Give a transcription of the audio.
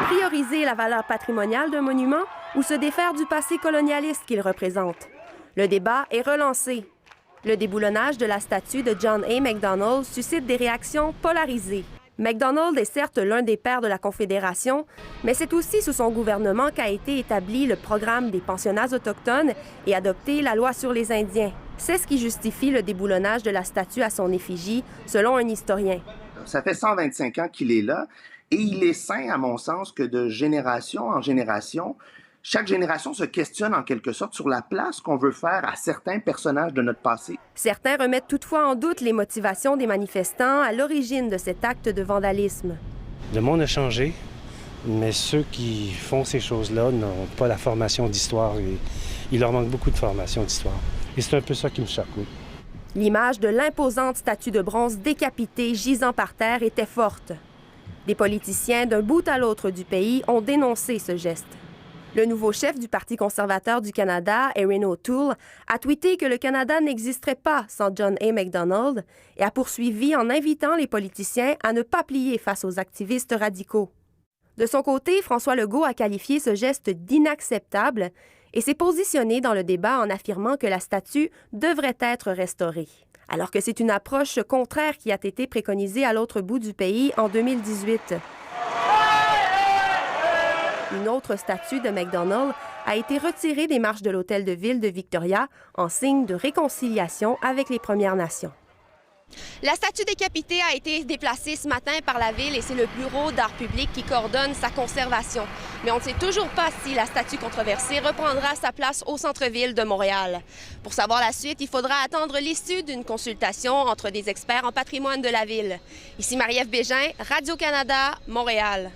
Prioriser la valeur patrimoniale d'un monument ou se défaire du passé colonialiste qu'il représente? Le débat est relancé. Le déboulonnage de la statue de John A. Macdonald suscite des réactions polarisées. Macdonald est certes l'un des pères de la Confédération, mais c'est aussi sous son gouvernement qu'a été établi le programme des pensionnats autochtones et adopté la loi sur les Indiens. C'est ce qui justifie le déboulonnage de la statue à son effigie, selon un historien. Ça fait 125 ans qu'il est là. Et il est sain, à mon sens, que de génération en génération, chaque génération se questionne en quelque sorte sur la place qu'on veut faire à certains personnages de notre passé. Certains remettent toutefois en doute les motivations des manifestants à l'origine de cet acte de vandalisme. Le monde a changé, mais ceux qui font ces choses-là n'ont pas la formation d'histoire. Et il leur manque beaucoup de formation d'histoire. Et c'est un peu ça qui me choque, oui. L'image de l'imposante statue de bronze décapitée gisant par terre était forte. Des politiciens d'un bout à l'autre du pays ont dénoncé ce geste. Le nouveau chef du Parti conservateur du Canada, Erin O'Toole, a tweeté que le Canada n'existerait pas sans John A. Macdonald et a poursuivi en invitant les politiciens à ne pas plier face aux activistes radicaux. De son côté, François Legault a qualifié ce geste d'inacceptable et s'est positionné dans le débat en affirmant que la statue devrait être restaurée. Alors que c'est une approche contraire qui a été préconisée à l'autre bout du pays en 2018. Une autre statue de Macdonald a été retirée des marches de l'hôtel de ville de Victoria en signe de réconciliation avec les Premières Nations. La statue décapitée a été déplacée ce matin par la Ville et c'est le Bureau d'art public qui coordonne sa conservation. Mais on ne sait toujours pas si la statue controversée reprendra sa place au centre-ville de Montréal. Pour savoir la suite, il faudra attendre l'issue d'une consultation entre des experts en patrimoine de la Ville. Ici Marie-Ève Bégin, Radio-Canada, Montréal.